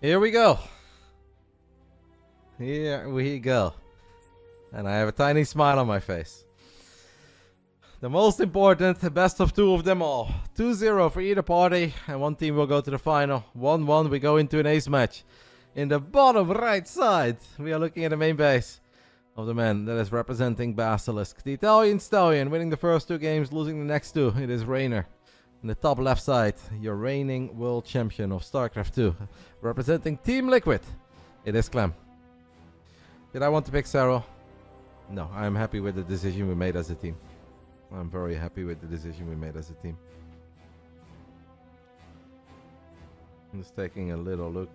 Here we go. Here we go. And I have a tiny smile on my face. The most important, the best of two of them all. 2-0 for either party, and one team will go to the final. 1-1, we go into an ace match. In the bottom right side, we are looking at the main base of the man that is representing Basilisk. The Italian Stallion, winning the first two games, losing the next two. It is Reynor. In the top left side, your reigning world champion of Starcraft 2. Representing Team Liquid, it is Clem. Did I want to pick Serral? No, I am happy with the decision we made as a team. I'm very happy with the decision we made as a team. I'm just taking a little look.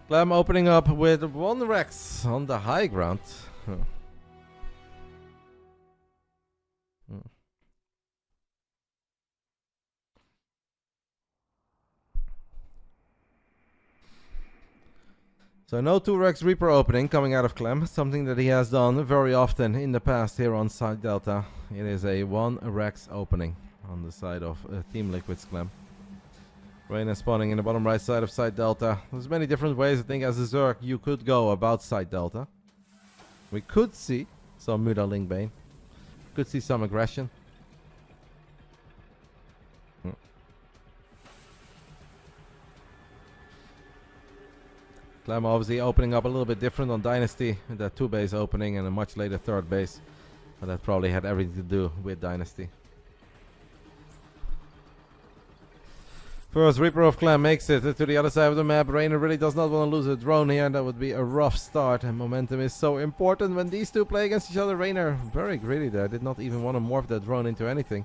Clem opening up with one Rex on the high ground. So no 2 Rex Reaper opening coming out of Clem, something that he has done very often in the past here on side Delta. It is a 1 Rex opening on the side of Team Liquid's Clem. Reynor spawning in the bottom right side of side Delta. There's many different ways I think as a Zerg you could go about side Delta. We could see some Muda Lingbane. Could see some aggression. Clem obviously opening up a little bit different on Dynasty. That 2 base opening and a much later 3rd base. But that probably had everything to do with Dynasty. First Reaper of Clem makes it to the other side of the map. Reynor really does not want to lose a drone here. That would be a rough start. And momentum is so important when these two play against each other. Reynor very greedy there. Did not even want to morph that drone into anything.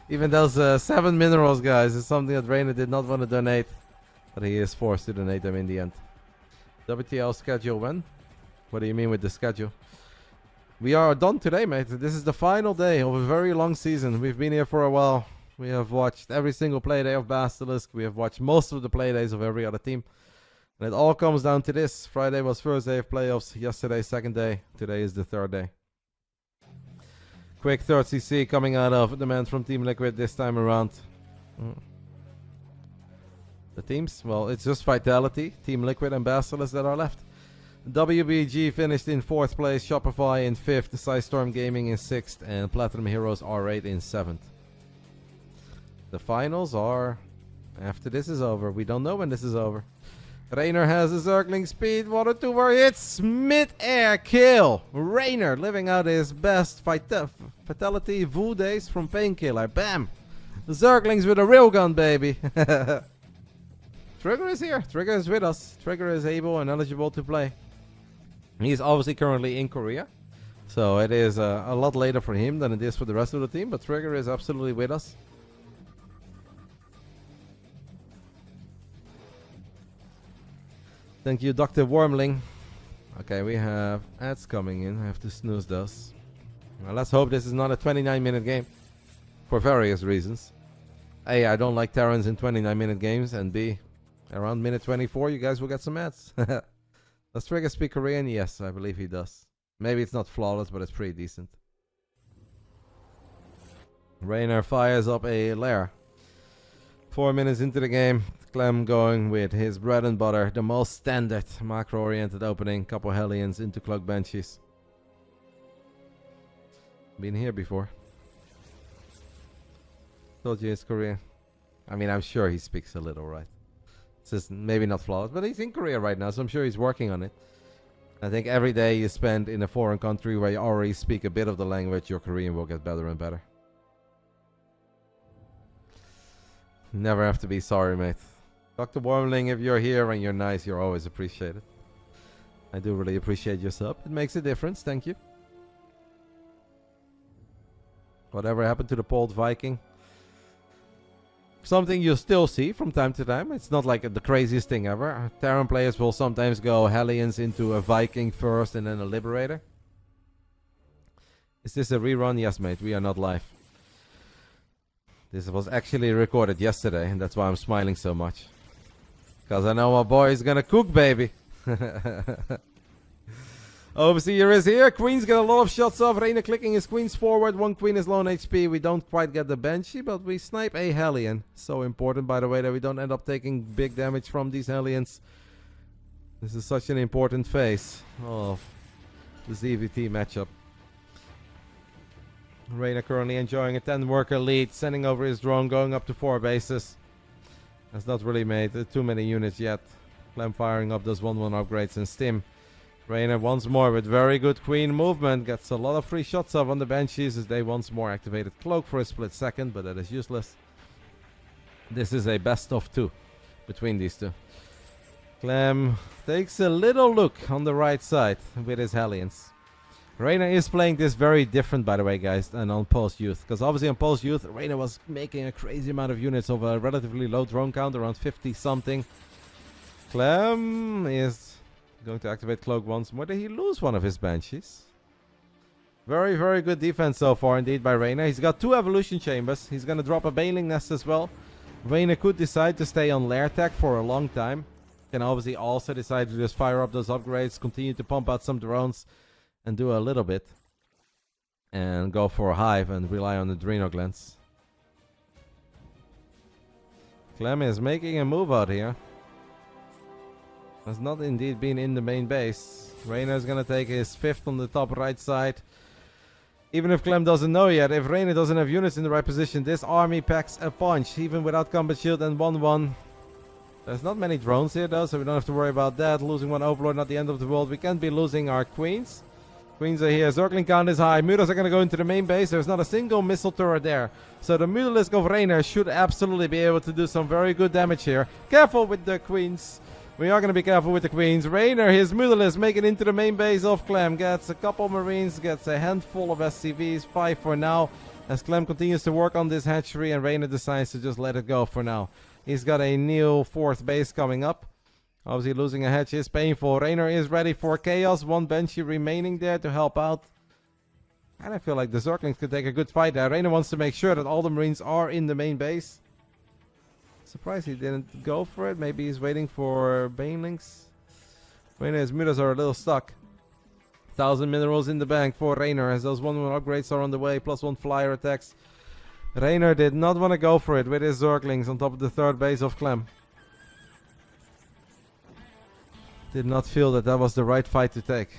Even those 7 minerals, guys, is something that Reynor did not want to donate. But he is forced to donate them in the end. WTL schedule when? What do you mean with the schedule? We are done today, mate. This is the final day of a very long season. We've been here for a while. We have watched every single playday of Basilisk. We have watched most of the playdays of every other team. And it all comes down to this. Friday was first day of playoffs. Yesterday, second day. Today is the 3rd day. Quick 3rd CC coming out of the man from Team Liquid this time around. The teams, well, it's just Vitality, Team Liquid and Basilisk that are left. WBG finished in 4th place, Shopify in 5th, Psystorm Gaming in 6th, and Platinum Heroes R8 in 7th. The finals are after this is over. We don't know when this is over. Reynor has a circling speed, 1 or 2 more hits, mid-air kill. Reynor living out his best Vitality Vu days from Painkiller. Bam! The Zerglings with a real gun, baby. Trigger is here. Trigger is with us. Trigger is able and eligible to play. He's obviously currently in Korea. So it is a lot later for him than it is for the rest of the team. But Trigger is absolutely with us. Thank you, Dr. Wormling. Okay, we have ads coming in. I have to snooze those. Well, let's hope this is not a 29-minute game. For various reasons. A, I don't like Terrans in 29-minute games. And B, around minute 24, you guys will get some ads. Does Trigger speak Korean? Yes, I believe he does. Maybe it's not flawless, but it's pretty decent. Reynor fires up a lair. 4 minutes into the game, Clem going with his bread and butter, the most standard macro-oriented opening. Couple Hellions into Cloak Banshees. Been here before. Told you it's Korean. I mean, I'm sure he speaks a little, right? It's just maybe not flawless, but he's in Korea right now, so I'm sure he's working on it. I think every day you spend in a foreign country where you already speak a bit of the language, your Korean will get better and better. Never have to be sorry, mate. Dr. Wormling, if you're here and you're nice, you're always appreciated. I do really appreciate your sub. It makes a difference, thank you. Whatever happened to the Polled Viking? Something you'll still see from time to time. It's not like the craziest thing ever. Terran players will sometimes go Hellions into a Viking first and then a Liberator. Is this a rerun? Yes, mate. We are not live. This was actually recorded yesterday, and that's why I'm smiling so much. Because I know my boy is gonna cook, baby. Overseer is here. Queen's got a lot of shots off. Reynor clicking his queens forward. One queen is low on HP. We don't quite get the Banshee, but we snipe a Hellion. So important, by the way, that we don't end up taking big damage from these Hellions. This is such an important phase of the ZVT matchup. Reynor currently enjoying a 10-worker lead, sending over his drone, going up to 4 bases. Has not really made too many units yet. Clem firing up those 1-1 upgrades and Stim. Reynor once more with very good queen movement. Gets a lot of free shots off on the Banshees as they once more activated Cloak for a split second, but that is useless. This is a best of 2 between these two. Clem takes a little look on the right side with his Hellions. Reynor is playing this very different, by the way, guys, than on Pulse Youth. Because obviously on Pulse Youth, Reynor was making a crazy amount of units over a relatively low drone count, around 50 something. Clem is going to activate Cloak once more. Did he lose one of his Banshees? Very, very good defense so far indeed by Reynor. He's got 2 Evolution Chambers. He's going to drop a Baneling Nest as well. Reynor could decide to stay on Lair Tech for a long time. Can obviously also decide to just fire up those upgrades, continue to pump out some drones, and do a little bit. And go for a Hive and rely on the Adrenal Glands. Clem is making a move out here. Has not indeed been in the main base. Reynor is going to take his 5th on the top right side. Even if Clem doesn't know yet, if Reynor doesn't have units in the right position, this army packs a punch. Even without combat shield and 1-1. There's not many drones here though, so we don't have to worry about that. Losing 1 Overlord, not the end of the world. We can't be losing our queens. Queens are here. Circling count is high. Mutas are going to go into the main base. There's not a single missile turret there. So the Mutalisk of Reynor should absolutely be able to do some very good damage here. Careful with the queens. We are going to be careful with the queens. Reynor, his Mutalisk, making into the main base of Clem. Gets a couple Marines, gets a handful of SCVs. 5 for now. As Clem continues to work on this hatchery and Reynor decides to just let it go for now. He's got a new 4th base coming up. Obviously losing a hatch is painful. Reynor is ready for chaos. 1 Banshee remaining there to help out. And I feel like the Zerglings could take a good fight there. Reynor wants to make sure that all the Marines are in the main base. Surprised he didn't go for it. Maybe he's waiting for Banelings. Reynor's Mutas are a little stuck. 1,000 minerals in the bank for Reynor as those 1-1 upgrades are on the way. +1 flyer attacks. Reynor did not want to go for it with his Zerglings on top of the 3rd base of Clem. Did not feel that that was the right fight to take.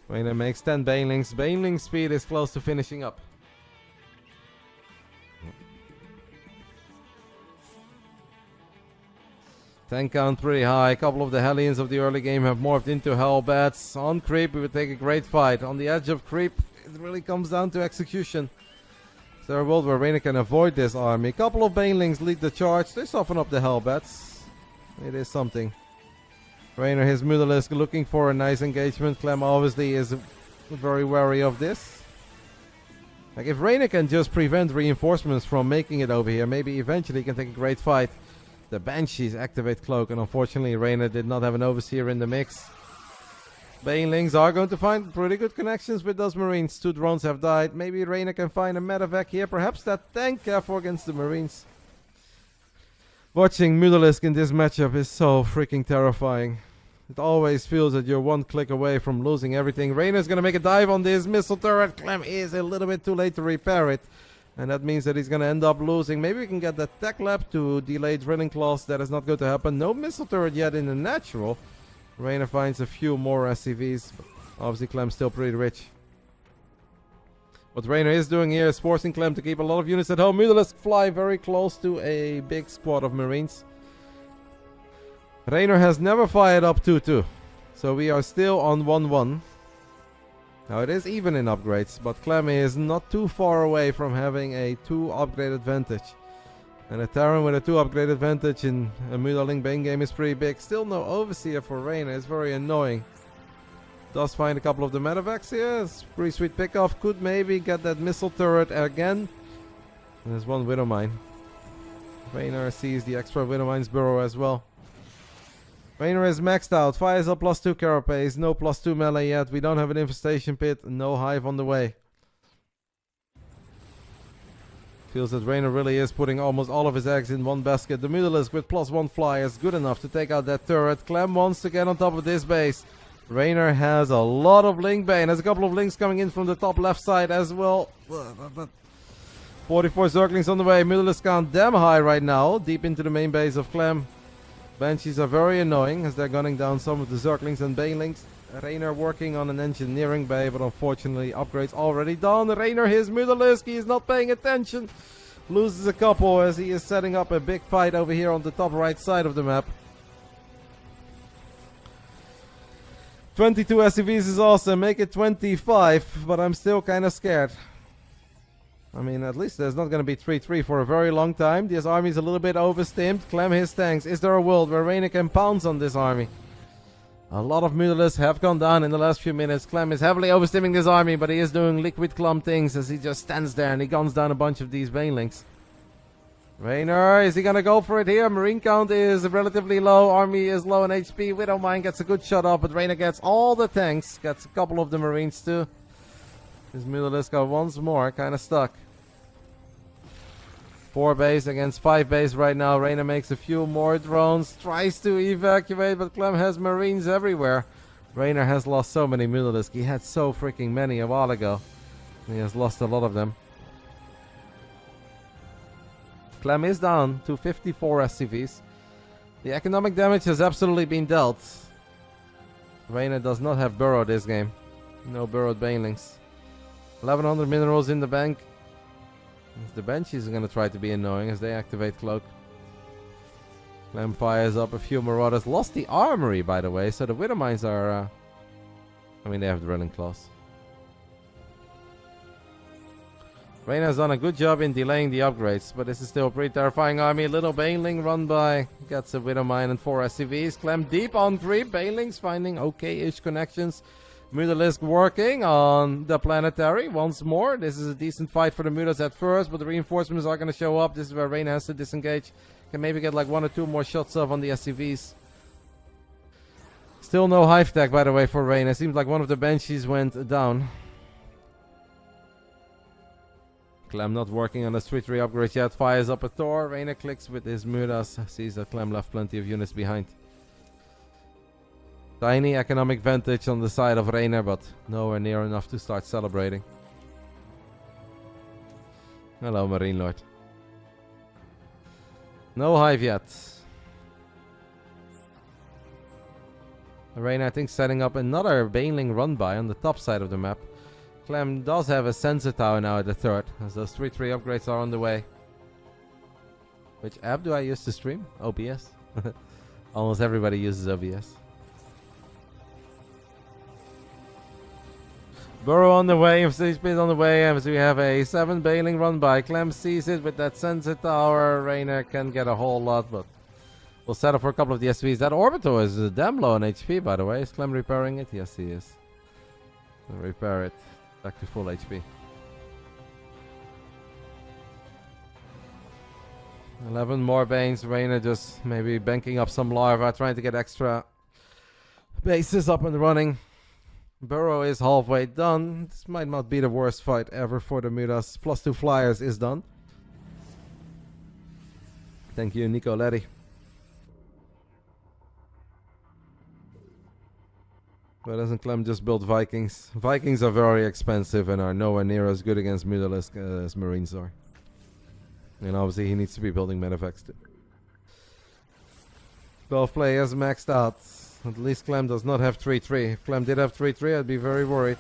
Reynor makes 10 Banelings. Baneling speed is close to finishing up. Tank count pretty high. A couple of the Hellions of the early game have morphed into Hellbats. On creep, we would take a great fight. On the edge of creep, it really comes down to execution. Is there a world where Reynor can avoid this army? A couple of Banelings lead the charge. They soften up the Hellbats. It is something. Reynor, his Mutalisk, looking for a nice engagement. Clem obviously is very wary of this. Like, if Reynor can just prevent reinforcements from making it over here, maybe eventually he can take a great fight. The Banshees activate Cloak, and unfortunately Reynor did not have an Overseer in the mix. Banelings are going to find pretty good connections with those Marines. 2 drones have died. Maybe Reynor can find a medevac here. Perhaps that tank, careful against the Marines. Watching Mutalisk in this matchup is so freaking terrifying. It always feels that you're 1 click away from losing everything. Reynor's going to make a dive on this missile turret. Clem is a little bit too late to repair it. And that means that he's going to end up losing. Maybe we can get that tech lab to delay drilling claws. That is not going to happen. No missile turret yet in the natural. Reynor finds a few more SCVs. Obviously Clem's still pretty rich. What Reynor is doing here is forcing Clem to keep a lot of units at home. Mutalisk fly very close to a big squad of Marines. Reynor has never fired up 2-2. So we are still on 1-1. Now it is even in upgrades, but Clem is not too far away from having a 2 upgrade advantage. And a Terran with a 2 upgrade advantage in a Mutaling Bane game is pretty big. Still no Overseer for Reynor. It's very annoying. Does find a couple of the medevacs here. It's pretty sweet pickoff. Could maybe get that missile turret again. And there's 1 Widowmine. Reynor sees the extra Widowmine's burrow as well. Reynor is maxed out. Fires up +2 carapace. No +2 melee yet. We don't have an infestation pit. No hive on the way. Feels that Reynor really is putting almost all of his eggs in one basket. The Mutalisk with +1 fly is good enough to take out that turret. Clem wants to get on top of this base. Reynor has a lot of Link Bane. There's a couple of Links coming in from the top left side as well. 44 Zerglings on the way. Mutalisk count damn high right now. Deep into the main base of Clem. Banshees are very annoying as they're gunning down some of the Zerglings and Banelings. Reynor working on an engineering bay, but unfortunately upgrades already done. Reynor, his Mutalisk, he is not paying attention. Loses a couple as he is setting up a big fight over here on the top right side of the map. 22 SCVs is awesome, make it 25, but I'm still kind of scared. I mean, at least there's not going to be 3-3 for a very long time. This army is a little bit overstimmed. Clem his tanks. Is there a world where Reynor can pounce on this army? A lot of Mutalisks have gone down in the last few minutes. Clem is heavily overstimming this army, but he is doing liquid clump things as he just stands there and he guns down a bunch of these Banelings. Reynor, is he gonna go for it here? Marine count is relatively low, army is low on HP. Widowmine gets a good shot off, but Reynor gets all the tanks, gets a couple of the Marines too. This Mutalisk are once more kind of stuck. 4 base against 5 base right now. Reynor makes a few more drones, tries to evacuate, but Clem has Marines everywhere. Reynor has lost so many Mutalisk. He had so freaking many a while ago. He has lost a lot of them. Clem is down to 54 SCVs. The economic damage has absolutely been dealt. Reynor does not have burrow this game. No burrowed Banelings. 1100 minerals in the bank. The Banshees are going to try to be annoying as they activate Cloak. Clem fires up a few Marauders. Lost the armory, by the way, so the Widowmines are... I mean, they have Drilling Claws. Reynor has done a good job in delaying the upgrades, but this is still a pretty terrifying army. Little Baneling run by. Gets a Widowmine and 4 SCVs. Clem deep on creep. Banelings finding okay-ish connections. Mutalisk working on the planetary once more. This is a decent fight for the Mutas at first, but the reinforcements are going to show up. This is where Reynor has to disengage. Can maybe get like 1 or 2 more shots off on the SCVs. Still no hive tech, by the way, for Reynor. Seems like one of the Banshees went down. Clem not working on the 3-3 upgrade yet. Fires up a Thor. Reynor clicks with his Mutas. Sees that Clem left plenty of units behind. Tiny economic vantage on the side of Reynor, but nowhere near enough to start celebrating. Hello, Marine Lord. No hive yet. Reynor, I think, setting up another Baneling run-by on the top side of the map. Clem does have a sensor tower now at the third, as those 3-3 upgrades are on the way. Which app do I use to stream? OBS. Almost everybody uses OBS. Burrow on the way, Siege Pit on the way, and we have a 7 Baneling run by. Clem sees it with that sensor tower. Reynor can get a whole lot, but we'll settle for a couple of the SVs. That Orbital is damn low on HP, by the way. Is Clem repairing it? Yes, he is. Repair it. Back to full HP. 11 more Banes. Reynor just maybe banking up some larva, trying to get extra bases up and running. Burrow is halfway done. This might not be the worst fight ever for the Mutas. +2 flyers is done. Thank you, Nico Letty. Why doesn't Clem just build Vikings? Vikings are very expensive and are nowhere near as good against Mutalisk as Marines are. And obviously he needs to be building Medivacs too. 12 players maxed out. At least Clem does not have 3-3. If Clem did have 3-3, I'd be very worried.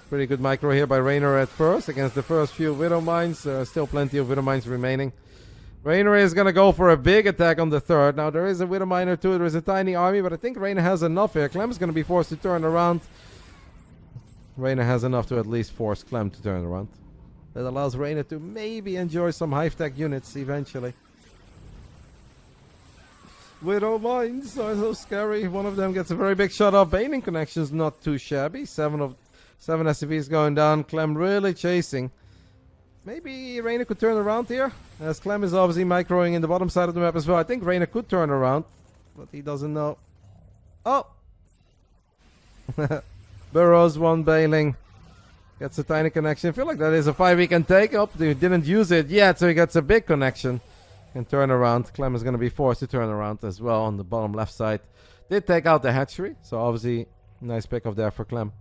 Pretty good micro here by Reynor at first against the first few Widowmines. There are still plenty of Widowmines remaining. Reynor is going to go for a big attack on the third. Now there is a Widowmine or two. There is a tiny army, but I think Reynor has enough here. Clem is going to be forced to turn around. Reynor has enough to at least force Clem to turn around. That allows Reynor to maybe enjoy some hive tech units eventually. Widowmines are so scary. One of them gets a very big shot off. Baning connections not too shabby. 7 SCVs going down. Clem really chasing. Maybe Reynor could turn around here, as Clem is obviously microing in the bottom side of the map as well. I think Reynor could turn around, but he doesn't know. Oh! Burrows 1 Baneling. Gets a tiny connection. I feel like that is a fight we can take. Oh, he didn't use it yet, so he gets a big connection. Can turn around. Clem is going to be forced to turn around as well on the bottom left side. Did take out the hatchery, so obviously nice pickup there for Clem.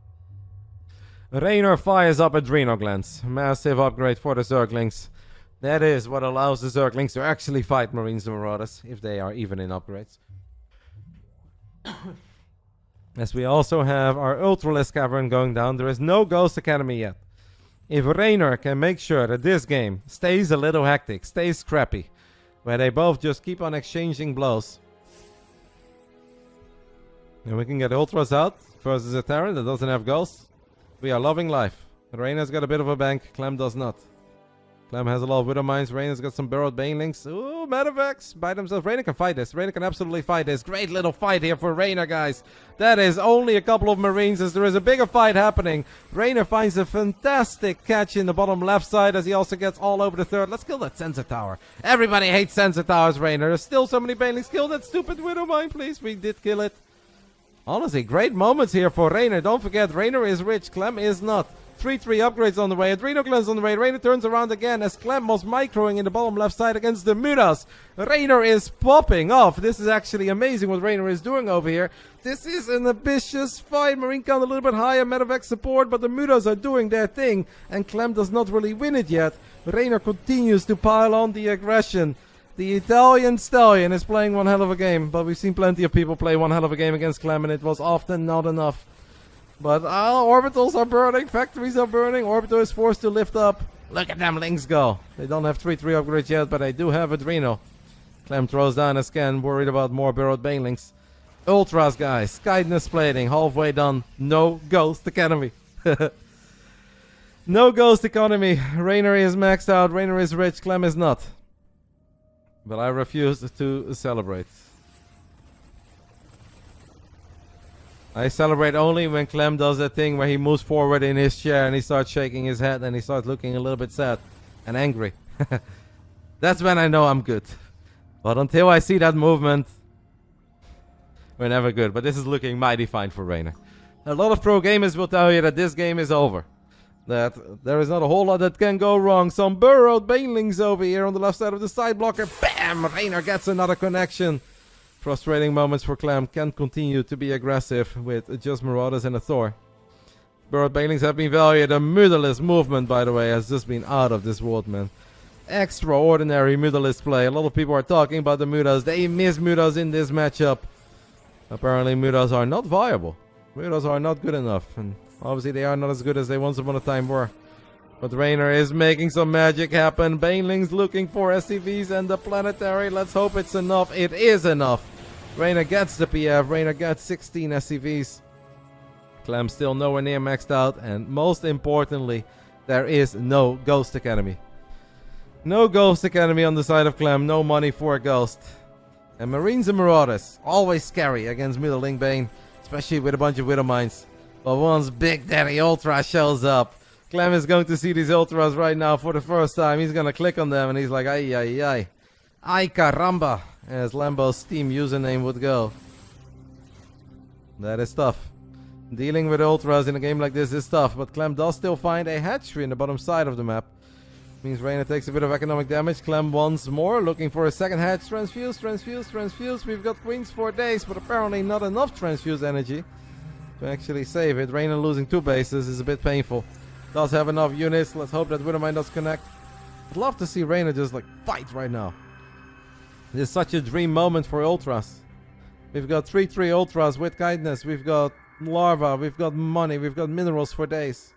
Reynor fires up Adrenal Glands. Massive upgrade for the Zerglings. That is what allows the Zerglings to actually fight Marines and Marauders, if they are even in upgrades. As we also have our Ultralisk Cavern going down, there is no Ghost Academy yet. If Reynor can make sure that this game stays a little hectic, stays scrappy, where they both just keep on exchanging blows, and we can get Ultras out versus a Terran that doesn't have Ghosts, we are loving life. Reynor's got a bit of a bank, Clem does not. Clem has a lot of Widow Mines. Reynor's got some Burrowed Banelings. Ooh, Medevacs by themselves. Reynor can fight this. Reynor can absolutely fight this. Great little fight here for Reynor, guys. That is only a couple of Marines as there is a bigger fight happening. Reynor finds a fantastic catch in the bottom left side as he also gets all over the third. Let's kill that Sensor Tower. Everybody hates Sensor Towers, Reynor. There's still so many Banelings. Kill that stupid Widow Mine, please. We did kill it. Honestly, great moments here for Reynor. Don't forget, Reynor is rich. Clem is not. 3-3 upgrades on the way. Adrenal Glands on the way. Reynor turns around again as Clem was microing in the bottom left side against the Mutas. Reynor is popping off. This is actually amazing what Reynor is doing over here. This is an ambitious fight. Marine count a little bit higher. Medevac support, but the Mutas are doing their thing. And Clem does not really win it yet. Reynor continues to pile on the aggression. The Italian Stallion is playing one hell of a game. But we've seen plenty of people play one hell of a game against Clem, and it was often not enough. But orbitals are burning, factories are burning, orbital is forced to lift up. Look at them links go. They don't have 3-3 upgrades yet, but they do have Adrenal. Clem throws down a scan, worried about more Burrowed Banelings. Ultras, guys. Kindness plating, halfway done. No Ghost Academy. No Ghost Economy. Reynor is maxed out, Reynor is rich, Clem is not. But I refuse to celebrate. I celebrate only when Clem does that thing where he moves forward in his chair and he starts shaking his head and he starts looking a little bit sad and angry. That's when I know I'm good. But until I see that movement, we're never good. But this is looking mighty fine for Reynor. A lot of pro gamers will tell you that this game is over. That there is not a whole lot that can go wrong. Some Burrowed Banelings over here on the left side of the side blocker. Bam! Reynor gets another connection. Frustrating moments for Clem. Can't continue to be aggressive with just Marauders and a Thor. Burrowed Banelings have been valued. A Mutalisk movement, by the way, has just been out of this world, man. Extraordinary Mutalisk play. A lot of people are talking about the Mutas. They miss Mutas in this matchup. Apparently Mutas are not viable. Mutas are not good enough. And obviously they are not as good as they once upon a time were. But Reynor is making some magic happen. Banelings looking for SCVs and the planetary. Let's hope it's enough. It is enough. Reynor gets the PF. Reynor gets 16 SCVs. Clem still nowhere near maxed out. And most importantly, there is no Ghost Academy. No Ghost Academy on the side of Clem. No money for a Ghost. And Marines and Marauders. Always scary against Middling Bane. Especially with a bunch of Widow Mines. But once Big Daddy Ultra shows up, Clem is going to see these Ultras right now for the first time. He's going to click on them and he's like, ay, ay, ay. Ay, caramba, as Lambo's Steam username would go. That is tough. Dealing with Ultras in a game like this is tough, but Clem does still find a hatchery in the bottom side of the map. Means Reynor takes a bit of economic damage. Clem once more, looking for a second hatch. Transfuse, transfuse, transfuse. We've got Queens for days, but apparently not enough transfuse energy to actually save it. Reynor losing 2 bases is a bit painful. Does have enough units. Let's hope that Widowmine does connect. I'd love to see Reynor just like fight right now. This is such a dream moment for Ultras. We've got 3-3 Ultras with kindness. We've got larva. We've got money. We've got minerals for days.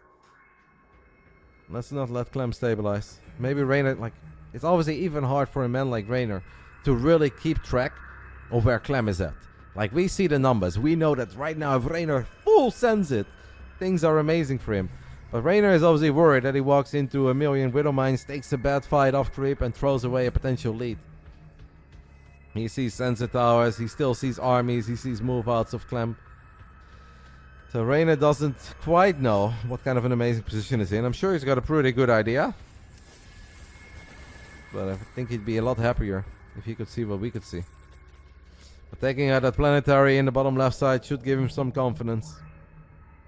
Let's not let Clem stabilize. Maybe Reynor, like, it's obviously even hard for a man like Reynor to really keep track of where Clem is at. Like, we see the numbers. We know that right now if Reynor full sends it, things are amazing for him. But Reynor is obviously worried that he walks into a million Widow Mines, takes a bad fight off creep and throws away a potential lead. He sees Sensor Towers, he still sees armies, he sees move outs of Clem. So Reynor doesn't quite know what kind of an amazing position he's in. I'm sure he's got a pretty good idea. But I think he'd be a lot happier if he could see what we could see. But taking out that planetary in the bottom left side should give him some confidence.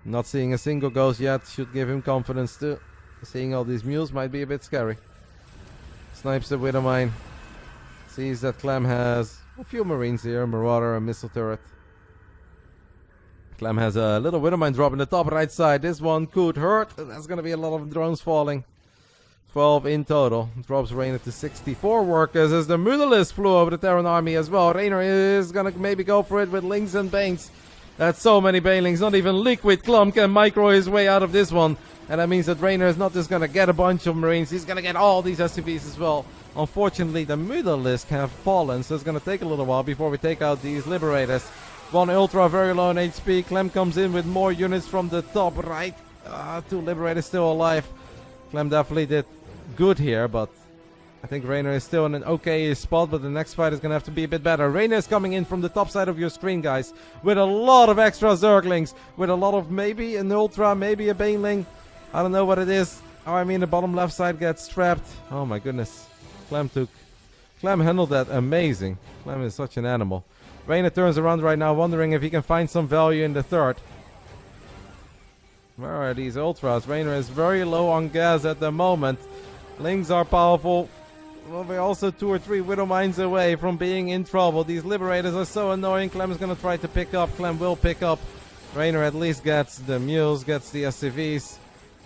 Not seeing a single ghost yet should give him confidence too. Seeing all these mules might be a bit scary. Snipes the Widow Mine. Sees that Clem has a few marines here, marauder and missile turret. Clem has a little Widow Mine drop in the top right side. This one could hurt. There's gonna be a lot of drones falling. 12 in total. Drops Reynor to 64 workers as the Mutalisk flew over the Terran army as well. Reynor is gonna maybe go for it with Lings and Banes. That's so many Banelings. Not even Liquid Clem can micro his way out of this one. And that means that Reynor is not just gonna get a bunch of marines. He's gonna get all these SCVs as well. Unfortunately, the Mutalisk have fallen, so it's gonna take a little while before we take out these Liberators. One Ultra very low in HP. Clem comes in with more units from the top right. 2 Liberators still alive. Clem definitely did good here, but I think Reynor is still in an okay spot, but the next fight is going to have to be a bit better. Reynor is coming in from the top side of your screen, guys, with a lot of extra Zerglings, with a lot of maybe an Ultra, maybe a Baneling. I don't know what it is. Oh, I mean, the bottom left side gets trapped. Oh my goodness. Clem handled that amazing. Clem is such an animal. Reynor turns around right now, wondering if he can find some value in the third. Where are these Ultras? Reynor is very low on gas at the moment. Lings are powerful. Well, we're also 2 or 3 Widow Mines away from being in trouble. These Liberators are so annoying. Clem is going to try to pick up. Clem will pick up. Reynor at least gets the mules, gets the SCVs.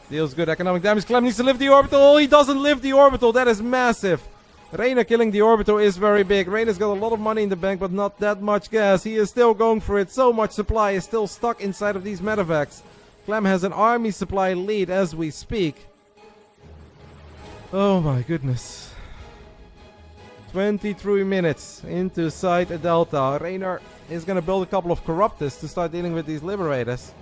Deals good economic damage. Clem needs to lift the orbital. Oh, he doesn't lift the orbital. That is massive. Reynor killing the orbital is very big. Reynor's got a lot of money in the bank, but not that much gas. He is still going for it. So much supply is still stuck inside of these medevacs. Clem has an army supply lead as we speak. Oh my goodness. 23 minutes into Site Delta. Reynor is going to build a couple of Corruptors to start dealing with these Liberators.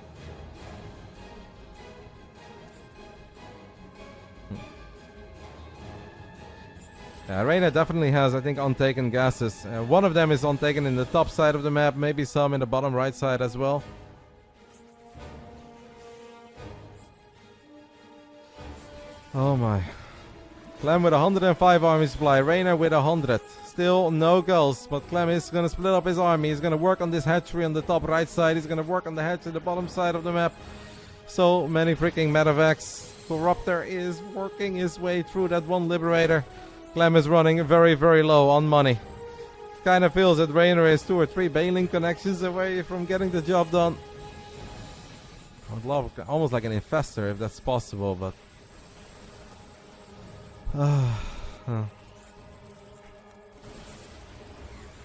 Reynor definitely has, I think, untaken gases. One of them is untaken in the top side of the map, maybe some in the bottom right side as well. Oh my. Clem with 105 army supply, Reynor with 100. Still no goals, but Clem is going to split up his army. He's going to work on this hatchery on the top right side. He's going to work on the hatchery on the bottom side of the map. So many freaking medevacs. Corruptor is working his way through that one Liberator. Clem is running very, very low on money. Kind of feels that Reynor is 2 or 3 Baneling connections away from getting the job done. I would love almost like an infestor if that's possible, but...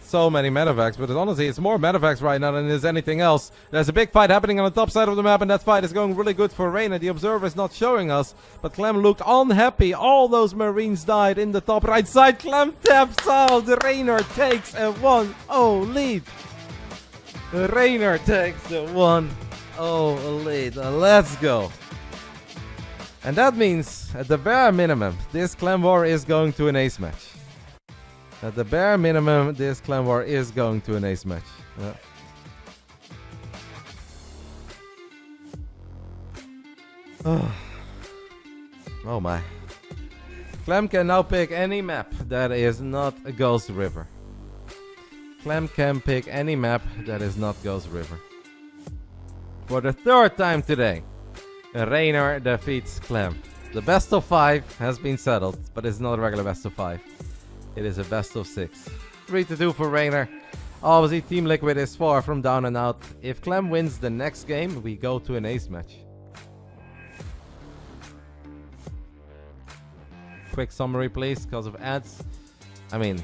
So many medevacs, but honestly, it's more medevacs right now than there's anything else. There's a big fight happening on the top side of the map, and that fight is going really good for Reynor. The observer is not showing us, but Clem looked unhappy. All those marines died in the top right side. Clem taps out. Reynor takes a 1-0 lead. Reynor takes the 1-0 lead. Let's go. And that means, at the bare minimum, this Clem War is going to an ace match. At the bare minimum, this Clem War is going to an ace match. Yeah. Oh my. Clem can now pick any map that is not a Ghost River. Clem can pick any map that is not Ghost River. For the 3rd time today, Reynor defeats Clem. The best of 5 has been settled, but it's not a regular best of 5. It is a best of 6. 3-2 for Reynor. Obviously, Team Liquid is far from down and out. If Clem wins the next game, we go to an ace match. Quick summary, please, because of ads. I mean,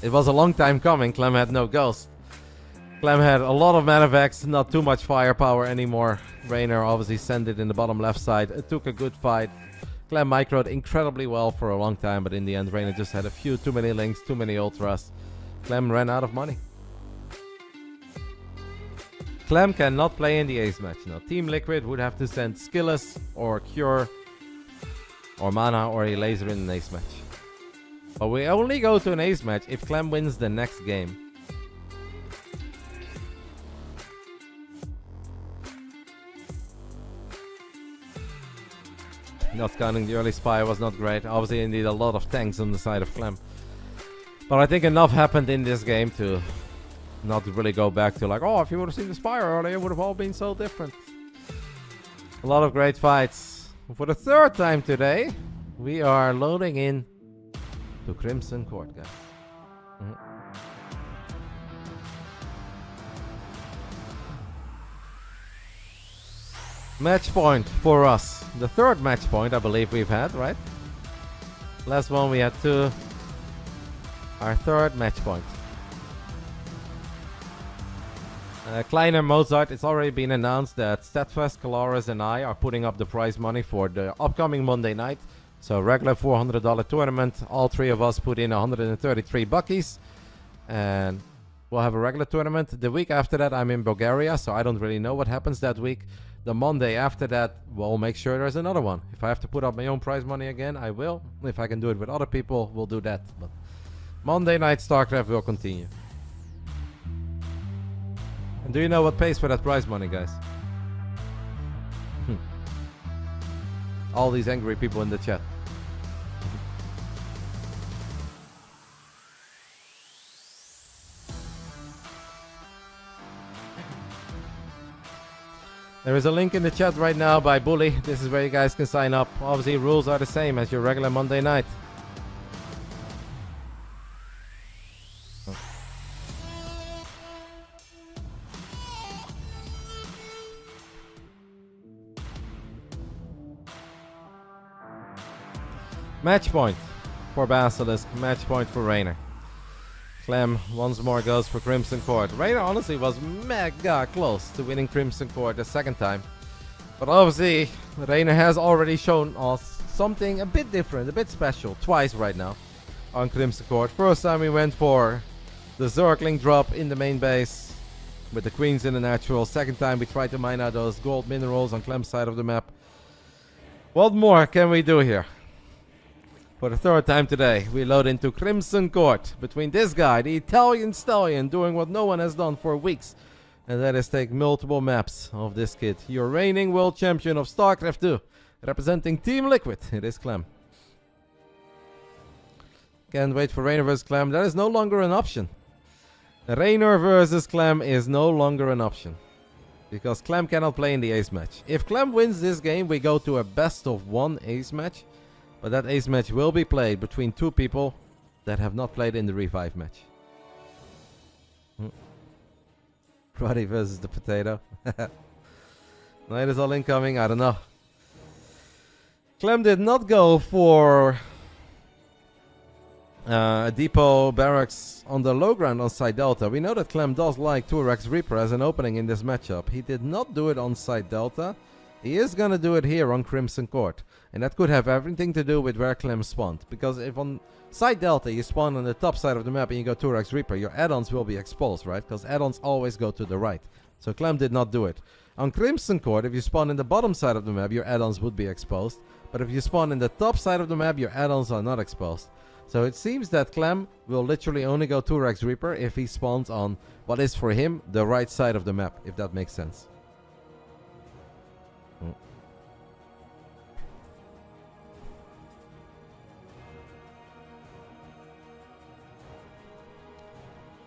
it was a long time coming. Clem had no ghost. Clem had a lot of medevacs, not too much firepower anymore. Reynor obviously sent it in the bottom left side. It took a good fight. Clem microed incredibly well for a long time, but in the end, Reynor just had a few too many links, too many ultras. Clem ran out of money. Clem cannot play in the ace match. Now, Team Liquid would have to send Skillless or Cure or Mana or a Laser in an ace match. But we only go to an ace match if Clem wins the next game. Not counting the early spy was not great. Obviously, indeed, a lot of tanks on the side of Clem. But I think enough happened in this game to not really go back to like, oh, if you would have seen the spy earlier, it would have all been so different. A lot of great fights. For the third time today, we are loading in to Crimson Court, guys. Match point for us. The third match point I believe we've had, right? Last one we had 2. Our third match point. Kleiner Mozart, it's already been announced that Steadfast, Calaris and I are putting up the prize money for the upcoming Monday night. So regular $400 tournament. All 3 of us put in 133 buckies. And we'll have a regular tournament. The week after that I'm in Bulgaria, so I don't really know what happens that week. The Monday after that, we'll make sure there's another one. If I have to put up my own prize money again, I will. If I can do it with other people, we'll do that. But Monday night Starcraft will continue. And do you know what pays for that prize money, guys? All these angry people in the chat. There is a link in the chat right now by Bully. This is where you guys can sign up. Obviously, rules are the same as your regular Monday night. Match point for Basilisk. Match point for Reynor. Clem once more goes for Crimson Court. Reynor honestly was mega close to winning Crimson Court the second time. But obviously, Reynor has already shown us something a bit different, a bit special, twice right now on Crimson Court. First time we went for the Zergling drop in the main base with the queens in the natural. Second time we tried to mine out those gold minerals on Clem's side of the map. What more can we do here? For the third time today, we load into Crimson Court between this guy, the Italian stallion, doing what no one has done for weeks. And that is take multiple maps of this kid. Your reigning world champion of StarCraft 2. Representing Team Liquid, it is Clem. Can't wait for Reynor vs Clem. That is no longer an option. Reynor versus Clem is no longer an option. Because Clem cannot play in the ace match. If Clem wins this game, we go to a best of 1 ace match. But that ace match will be played between 2 people that have not played in the revive match. Roddy versus the potato. Night is all incoming, I don't know. Clem did not go for a depot barracks on the low ground on side delta. We know that Clem does like 2x Reaper as an opening in this matchup. He did not do it on side delta. He is gonna do it here on Crimson Court. And that could have everything to do with where Clem spawned. Because if on side delta you spawn on the top side of the map and you go 2x Reaper, your add-ons will be exposed, right? Because add-ons always go to the right. So Clem did not do it. On Crimson Court, if you spawn in the bottom side of the map, your add-ons would be exposed. But if you spawn in the top side of the map, your add-ons are not exposed. So it seems that Clem will literally only go 2x Reaper if he spawns on what is for him the right side of the map, if that makes sense.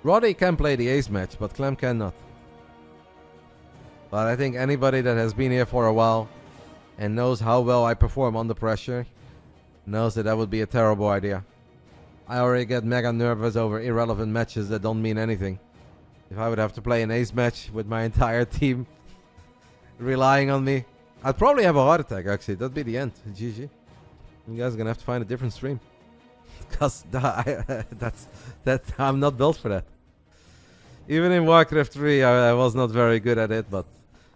Roddy can play the ace match, but Clem cannot. But I think anybody that has been here for a while and knows how well I perform under pressure knows that that would be a terrible idea. I already get mega nervous over irrelevant matches that don't mean anything. If I would have to play an ace match with my entire team relying on me, I'd probably have a heart attack actually. That'd be the end. GG. You guys are gonna have to find a different stream. Because I'm not built for that. Even in Warcraft 3 I was not very good at it, but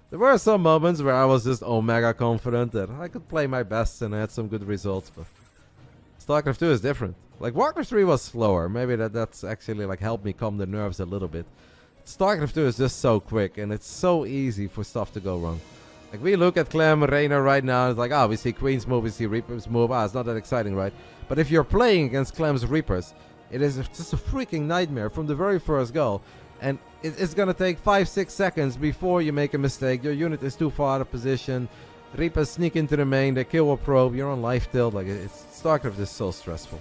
there were some moments where I was just omega confident that I could play my best and I had some good results. But Starcraft 2 is different. Like Warcraft 3 was slower. Maybe that's actually like helped me calm the nerves a little bit. Starcraft 2 is just so quick and it's so easy for stuff to go wrong. Like we look at Clem, Reynor right now, it's like, ah, we see Queen's move, we see Reaper's move, it's not that exciting, right? But if you're playing against Clem's Reapers, it is just a freaking nightmare from the very first go. And it's gonna take 5-6 seconds before you make a mistake. Your unit is too far out of position. Reapers sneak into the main, they kill a probe, you're on life tilt. Like Starcraft is so stressful.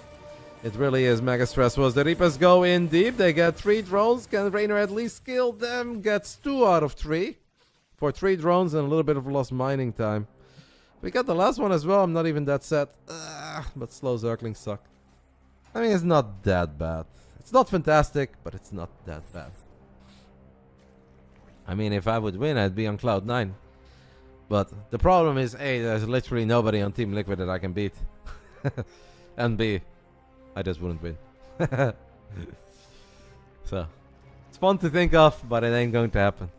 It really is mega stressful. As the Reapers go in deep, they get 3 drones. Can Reynor at least kill them? Gets 2 out of 3. for 3 drones and a little bit of lost mining time. We got the last one as well. I'm not even that sad. But slow Zerglings suck. I mean, it's not that bad. It's not fantastic, but it's not that bad. I mean, if I would win, I'd be on cloud 9. But the problem is, A, there's literally nobody on Team Liquid that I can beat. And B, I just wouldn't win. So, it's fun to think of, but it ain't going to happen.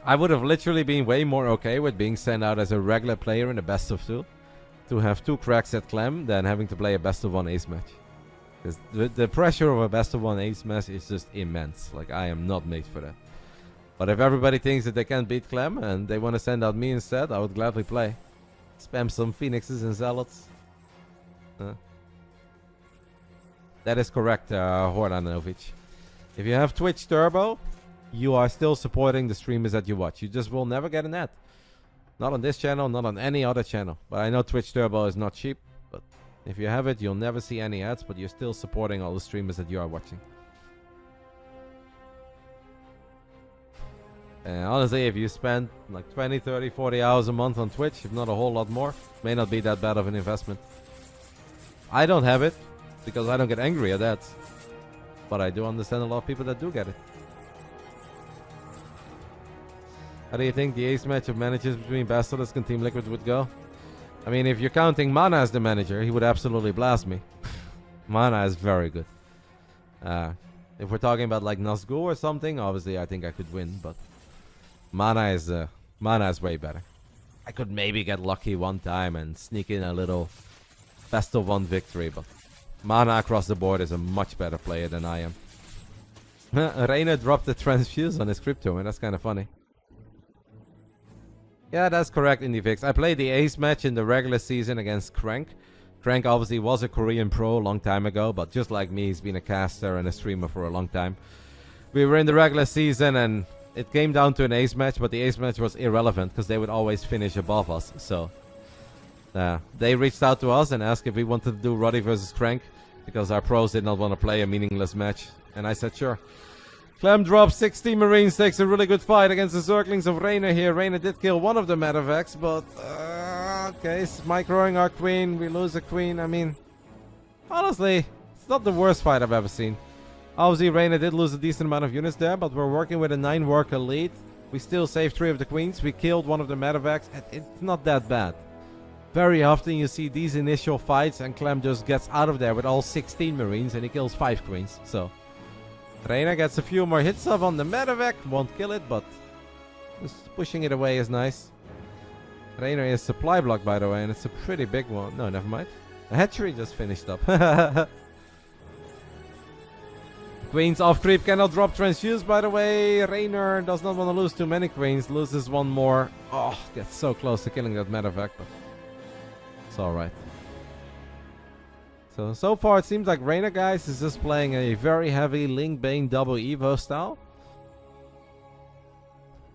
I would have literally been way more okay with being sent out as a regular player in a best of 2. To have 2 cracks at Clem than having to play a best of 1 ace match. Because the pressure of a best of 1 ace match is just immense. Like, I am not made for that. But if everybody thinks that they can't beat Clem and they want to send out me instead, I would gladly play. Spam some phoenixes and zealots. That is correct, Hordanovic. If you have Twitch Turbo, you are still supporting the streamers that you watch. You just will never get an ad. Not on this channel, not on any other channel. But I know Twitch Turbo is not cheap. But if you have it, you'll never see any ads. But you're still supporting all the streamers that you are watching. And honestly, if you spend like 20, 30, 40 hours a month on Twitch, if not a whole lot more, it may not be that bad of an investment. I don't have it, because I don't get angry at that. But I do understand a lot of people that do get it. How do you think the ace match of managers between Basilisk and Team Liquid would go? I mean, if you're counting Mana as the manager, he would absolutely blast me. Mana is very good. If we're talking about like Nazgul or something, obviously I think I could win, but Mana is way better. I could maybe get lucky one time and sneak in a little best of 1 victory, but Mana across the board is a much better player than I am. Reynor dropped the transfuse on his crypto, and that's kind of funny. Yeah, that's correct, IndieFix. I played the ace match in the regular season against Crank. Crank obviously was a Korean pro a long time ago, but just like me, he's been a caster and a streamer for a long time. We were in the regular season and it came down to an ace match, but the ace match was irrelevant because they would always finish above us. So they reached out to us and asked if we wanted to do Roddy versus Crank because our pros did not want to play a meaningless match. And I said sure. Clem drops 60 Marines, takes a really good fight against the Zerglings of Reynor here. Reynor did kill one of the medevacs, but okay, microing our queen, we lose a queen. I mean, honestly, it's not the worst fight I've ever seen. Obviously, Reynor did lose a decent amount of units there, but we're working with a 9-worker lead. We still saved 3 of the queens. We killed one of the medevacs. It's not that bad. Very often you see these initial fights and Clem just gets out of there with all 16 Marines and he kills 5 queens. So Reynor gets a few more hits off on the medevac. Won't kill it, but just pushing it away is nice. Reynor is supply block, by the way, and it's a pretty big one. No, never mind. The hatchery just finished up. Queens off creep cannot drop transfuse, by the way. Reynor does not want to lose too many queens. Loses one more. Oh, gets so close to killing that medevac, but it's alright. So far it seems like Reynor, guys, is just playing a very heavy Link Bane double Evo style.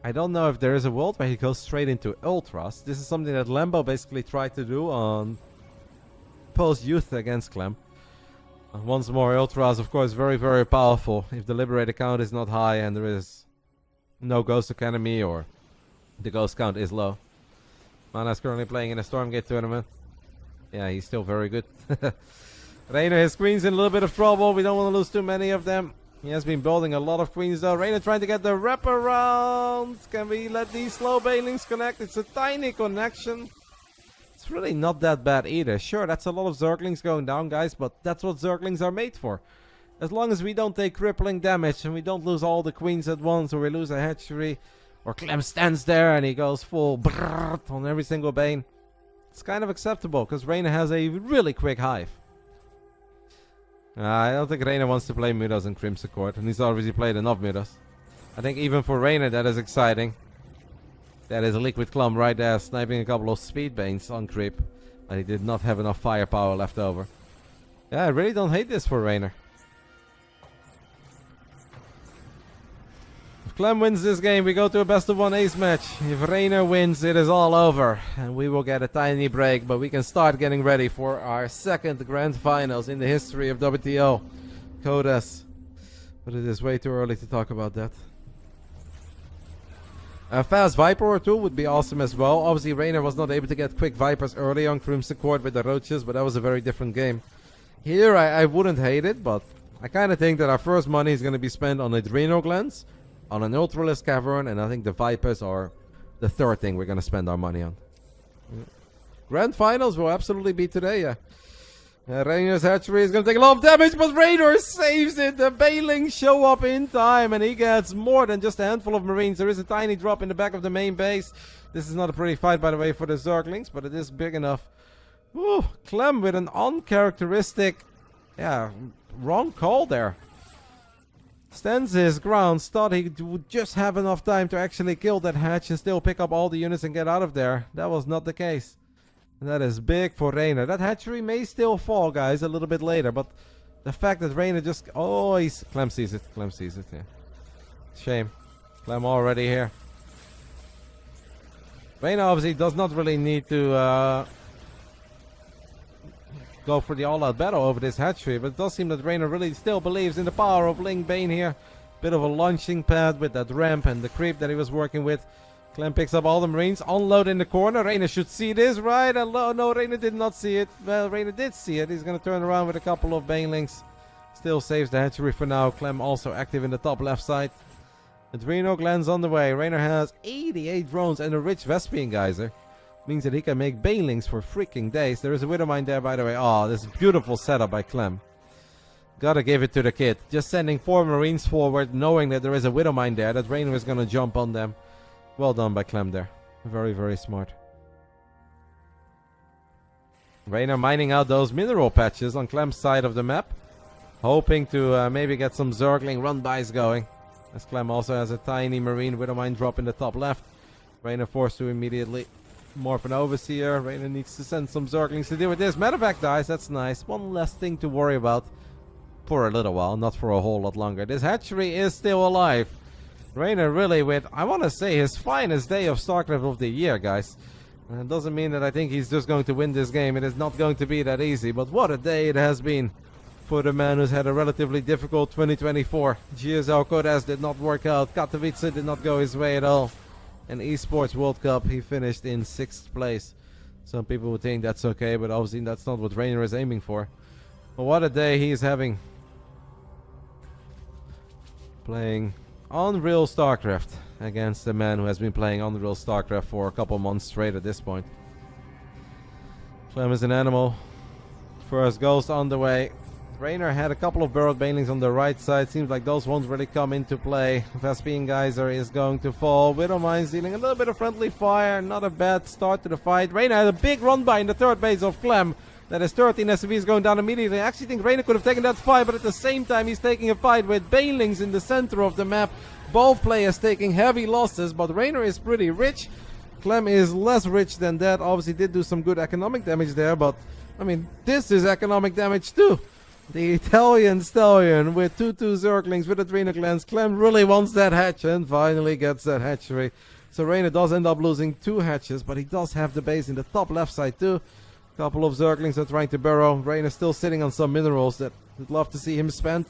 I don't know if there is a world where he goes straight into Ultras. This is something that Lambo basically tried to do on post-youth against Clem. Once more, Ultras, of course, very, very powerful. If the Liberator count is not high and there is no Ghost Academy or the Ghost count is low. Mana is currently playing in a Stormgate tournament. Yeah, he's still very good. Reynor, his queen's in a little bit of trouble. We don't want to lose too many of them. He has been building a lot of queens though. Reynor trying to get the wraparound. Can we let these slow banelings connect? It's a tiny connection. It's really not that bad either. Sure, that's a lot of Zerglings going down, guys, but that's what Zerglings are made for. As long as we don't take crippling damage and we don't lose all the queens at once, or we lose a hatchery, or Clem stands there and he goes full brrrt on every single bane, it's kind of acceptable because Reynor has a really quick hive. I don't think Reynor wants to play Mudos in Crimson Court, and he's obviously played enough Mudos. I think even for Reynor that is exciting. That is a Liquid Clump right there, sniping a couple of speed banes on creep. But he did not have enough firepower left over. Yeah, I really don't hate this for Reynor. If Clem wins this game, we go to a best of 1 ace match. If Reynor wins, it is all over. And we will get a tiny break, but we can start getting ready for our second grand finals in the history of WTL. Codas. But it is way too early to talk about that. A fast Viper or two would be awesome as well. Obviously, Reynor was not able to get quick Vipers early on Crimson Court with the Roaches, but that was a very different game. Here, I wouldn't hate it, but I kind of think that our first money is going to be spent on Adrenal Glands, on an Ultralisk Cavern, and I think the Vipers are the third thing we're going to spend our money on. Grand Finals will absolutely be today, yeah. Reynor's hatchery is going to take a lot of damage, but Reynor saves it. The Bailings show up in time, and he gets more than just a handful of Marines. There is a tiny drop in the back of the main base. This is not a pretty fight, by the way, for the Zerglings, but it is big enough. Ooh, Clem with an uncharacteristic, wrong call there. Stands his ground, thought he would just have enough time to actually kill that hatch and still pick up all the units and get out of there. That was not the case. And that is big for Reynor. That hatchery may still fall, guys, a little bit later. But the fact that Reynor just... Oh, Clem sees it. Clem sees it, yeah. Shame. Clem already here. Reynor obviously does not really need to go for the all-out battle over this hatchery. But it does seem that Reynor really still believes in the power of Ling Bane here. Bit of a launching pad with that ramp and the creep that he was working with. Clem picks up all the Marines, unload in the corner. Reynor should see this, right? No, Reynor did not see it. Well, Reynor did see it. He's going to turn around with a couple of Banelings. Still saves the hatchery for now. Clem also active in the top left side. Adrenal Glands on the way. Reynor has 88 drones and a rich Vespian Geyser. Means that he can make Banelings for freaking days. There is a Widowmine there, by the way. Oh, this beautiful setup by Clem. Gotta give it to the kid. Just sending 4 Marines forward, knowing that there is a Widowmine there, that Reynor is going to jump on them. Well done by Clem there. Very, very smart. Reynor mining out those mineral patches on Clem's side of the map. Hoping to maybe get some Zergling run-bys going. As Clem also has a tiny Marine Widowmine drop in the top left. Reynor forced to immediately morph an Overseer. Reynor needs to send some Zerglings to deal with this. Medevac dies, that's nice. One less thing to worry about. For a little while, not for a whole lot longer. This hatchery is still alive. Reynor really with, I want to say, his finest day of StarCraft of the year, guys. And it doesn't mean that I think he's just going to win this game. It is not going to be that easy. But what a day it has been for the man who's had a relatively difficult 2024. GSL Kodes did not work out. Katowice did not go his way at all. And Esports World Cup, he finished in 6th place. Some people would think that's okay, but obviously that's not what Reynor is aiming for. But what a day he is having. Playing Unreal StarCraft against a man who has been playing Unreal StarCraft for a couple months straight at this point. Clem is an animal. First Ghost on the way. Reynor had a couple of Burrowed Banelings on the right side. Seems like those won't really come into play. Vespian Geyser is going to fall. Widowmine's dealing a little bit of friendly fire. Not a bad start to the fight. Reynor had a big run by in the third base of Clem. That is 13 SCVs going down immediately. I actually think Reynor could have taken that fight, but at the same time he's taking a fight with Banelings in the center of the map. Both players taking heavy losses, but Reynor is pretty rich. Clem is less rich than that. Obviously did do some good economic damage there, but I mean, this is economic damage too. The Italian Stallion with 2/2 Zerglings with Adrenal Glands. Clem really wants that hatch and finally gets that hatchery. So Reynor does end up losing 2 hatches, but he does have the base in the top left side too. Couple of Zerglings are trying to burrow. Reynor still sitting on some minerals that would love to see him spend.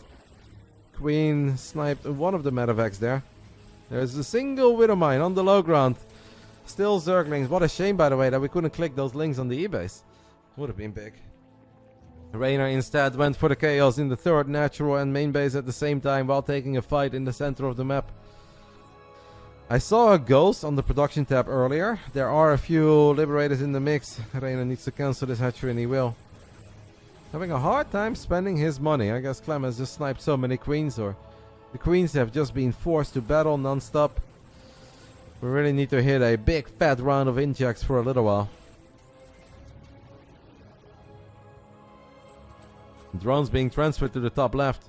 Queen sniped one of the medevacs there. There's a single Widowmine on the low ground. Still Zerglings. What a shame, by the way, that we couldn't click those links on the E-base. Would have been big. Reynor instead went for the chaos in the third natural and main base at the same time while taking a fight in the center of the map. I saw a ghost on the production tab earlier. There are a few Liberators in the mix. Reynor needs to cancel this hatchery and he will. Having a hard time spending his money. I guess Clem has just sniped so many queens, or the queens have just been forced to battle non-stop. We really need to hit a big fat round of injects for a little while. Drones being transferred to the top left.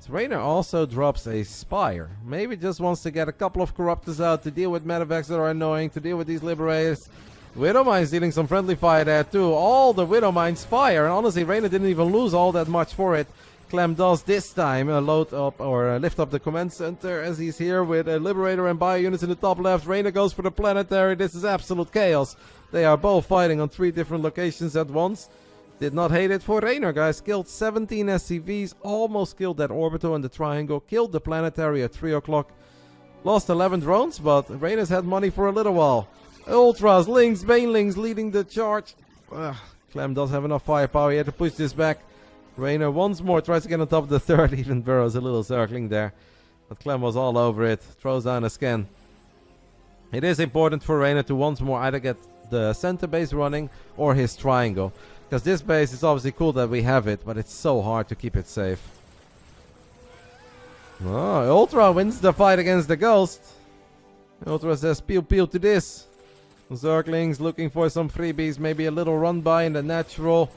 Reynor also drops a Spire. Maybe just wants to get a couple of Corruptors out to deal with medevacs that are annoying, to deal with these Liberators. Widowmine's dealing some friendly fire there too. All the Widowmines fire, and honestly Reynor didn't even lose all that much for it. Clem does this time load up or lift up the command center as he's here with a Liberator and bio units in the top left. Reynor goes for the planetary. This is absolute chaos. They are both fighting on 3 different locations at once. Did not hate it for Reynor, guys. Killed 17 SCVs, almost killed that orbital in the triangle, killed the planetary at 3 o'clock. Lost 11 drones, but Reynor's had money for a little while. Ultras, Lynx, Banelings leading the charge. Clem does have enough firepower. He had to push this back. Reynor once more tries to get on top of the third. Even burrows a little circling there. But Clem was all over it. Throws down a scan. It is important for Reynor to once more either get the center base running or his triangle. Because this base is obviously cool that we have it, but it's so hard to keep it safe. Oh, Ultra wins the fight against the Ghost. Ultra says pew pew to this. Zerglings looking for some freebies, maybe a little run by in the natural.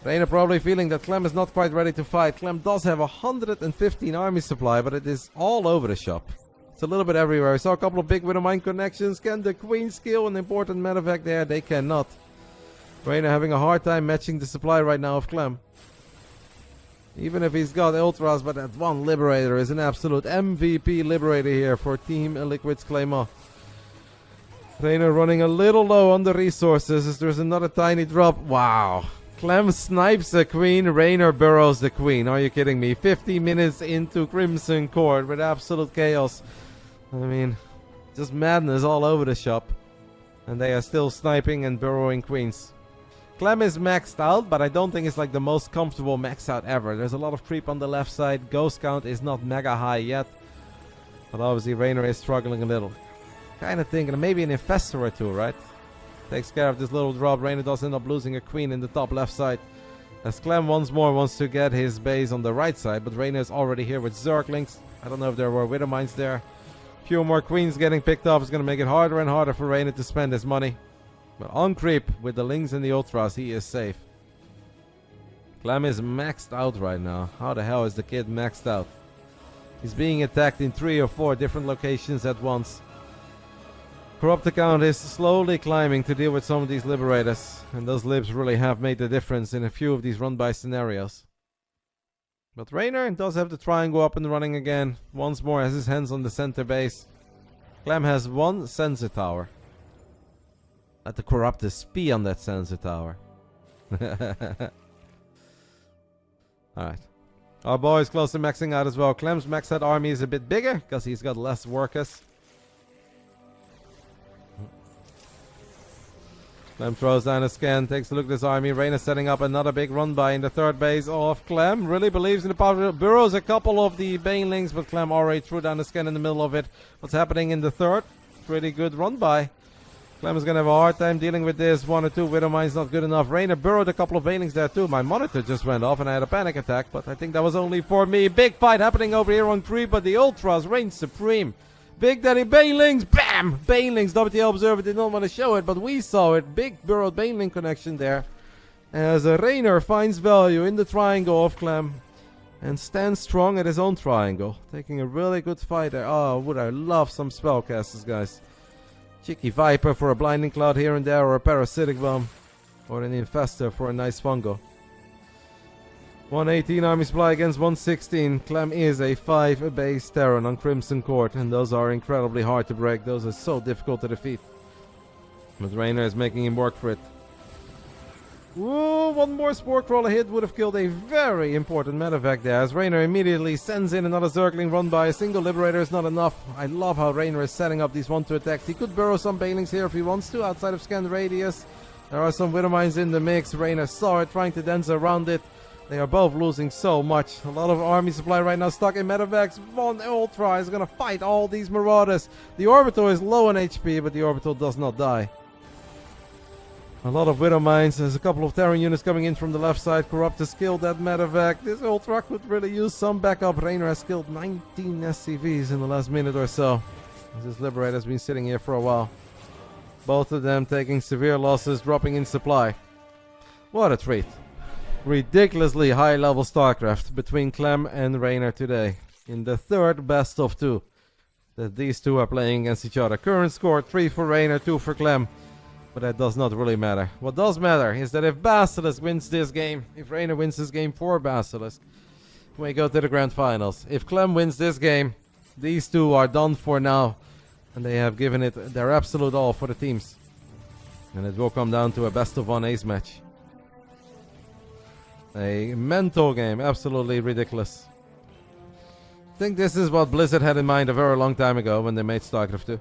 Reynor probably feeling that Clem is not quite ready to fight. Clem does have 115 army supply, but it is all over the shop. It's a little bit everywhere. I saw a couple of big Widowmine connections. Can the Queen skill an important medevac there? They cannot. Reynor having a hard time matching the supply right now of Clem. Even if he's got Ultras, but that one Liberator is an absolute MVP Liberator here for Team Liquid's Claymore. Reynor running a little low on the resources as there's another tiny drop. Wow. Clem snipes the Queen, Reynor burrows the Queen. Are you kidding me? 50 minutes into Crimson Court with absolute chaos. I mean, just madness all over the shop. And they are still sniping and burrowing Queens. Clem is maxed out, but I don't think it's like the most comfortable max out ever. There's a lot of creep on the left side. Ghost count is not mega high yet. But obviously Reynor is struggling a little. Kind of thinking maybe an Infestor or two, right? Takes care of this little drop. Reynor does end up losing a Queen in the top left side. As Clem once more wants to get his base on the right side. But Reynor is already here with Zerglings. I don't know if there were Widowmines there. Few more Queens getting picked off is going to make it harder and harder for Reynor to spend his money. But on creep with the Lynx and the Ultras, he is safe. Clem is maxed out right now. How the hell is the kid maxed out? He's being attacked in 3 or 4 different locations at once. Corrupt account is slowly climbing to deal with some of these Liberators. And those Libs really have made the difference in a few of these run-by scenarios. But Reynor does have the triangle up and running again. Once more has his hands on the center base. Clem has 1 sensor tower. Let the Corruptus spy on that sensor tower. Alright. Our boy is close to maxing out as well. Clem's maxed out army is a bit bigger because he's got less workers. Clem throws down a scan, takes a look at this army. Reynor setting up another big run by in the third base of Clem. Really believes in the power. Burrows a couple of the Banelings, but Clem already threw down a scan in the middle of it. What's happening in the third? Pretty good run by. Clem is going to have a hard time dealing with this. 1 or 2 Widowmines not good enough. Reynor burrowed a couple of Banelings there too. My monitor just went off and I had a panic attack, but I think that was only for me. Big fight happening over here on 3, but the Ultras reign supreme. Big Daddy Banelings, bam! Banelings, WTL Observer did not want to show it, but we saw it. Big burrowed Baneling connection there. As Reynor finds value in the triangle of Clem. And stands strong at his own triangle. Taking a really good fight there. Oh, would I love some spellcasters, guys. Cheeky Viper for a Blinding Cloud here and there, or a Parasitic Bomb. Or an Infestor for a nice Fungo. 118 army supply against 116. Clem is a 5 base Terran on Crimson Court, and those are incredibly hard to break. Those are so difficult to defeat. But Reynor is making him work for it. Ooh, 1 more Spore Crawler hit would have killed a very important medevac there, as Reynor immediately sends in another Zergling run by. A single Liberator is not enough. I love how Reynor is setting up these 1-2 attacks. He could burrow some Banelings here if he wants to, outside of scanned radius. There are some Widowmines in the mix. Reynor saw it, trying to dance around it. They are both losing so much. A lot of army supply right now stuck in medevacs. 1 Ultra is going to fight all these Marauders. The Orbital is low on HP, but the Orbital does not die. A lot of Widowmines. There's a couple of Terran units coming in from the left side. Corruptus killed that medevac. This Ultra could really use some backup. Reynor has killed 19 SCVs in the last minute or so. This Liberator has been sitting here for a while. Both of them taking severe losses, dropping in supply. What a treat. Ridiculously high level Starcraft between Clem and Reynor today. In the third best of 2 that these two are playing against each other. Current score 3 for Reynor, 2 for Clem. But that does not really matter. What does matter is that if Basilisk wins this game, if Reynor wins this game for Basilisk, we go to the grand finals. If Clem wins this game, these two are done for now. And they have given it their absolute all for the teams. And it will come down to a best of 1 ace match. A mental game. Absolutely ridiculous. I think this is what Blizzard had in mind a very long time ago when they made Starcraft 2.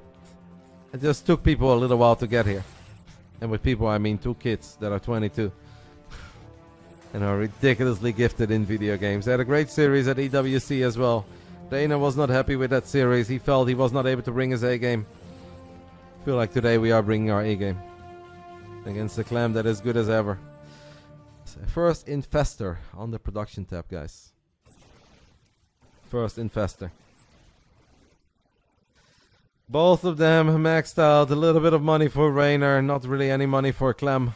It just took people a little while to get here. And with people, I mean 2 kids that are 22. And are ridiculously gifted in video games. They had a great series at EWC as well. Reynor was not happy with that series. He felt he was not able to bring his A game. I feel like today we are bringing our A game. Against the Clem that is good as ever. So first Infestor on the production tab, guys. First Infestor. Both of them maxed out. A little bit of money for Reynor. Not really any money for Clem.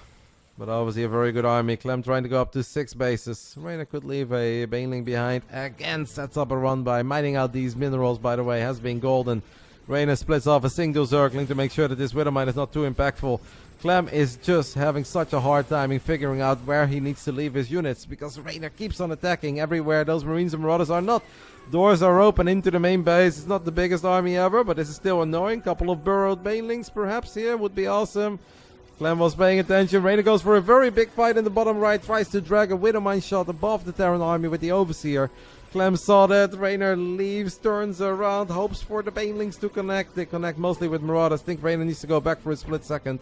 But obviously a very good army. Clem trying to go up to 6 bases. Reynor could leave a Baneling behind. Again sets up a run by mining out these minerals, by the way. Has been golden. Reynor splits off a single Zergling to make sure that this Widowmine is not too impactful. Clem is just having such a hard time in figuring out where he needs to leave his units. Because Reynor keeps on attacking everywhere. Those Marines and Marauders are not. Doors are open into the main base. It's not the biggest army ever, but this is still annoying. Couple of burrowed Banelings perhaps here would be awesome. Clem was paying attention. Reynor goes for a very big fight in the bottom right. Tries to drag a Widowmine shot above the Terran army with the Overseer. Clem saw that. Reynor leaves, turns around, hopes for the Banelings to connect. They connect mostly with Marauders. I think Reynor needs to go back for a split second.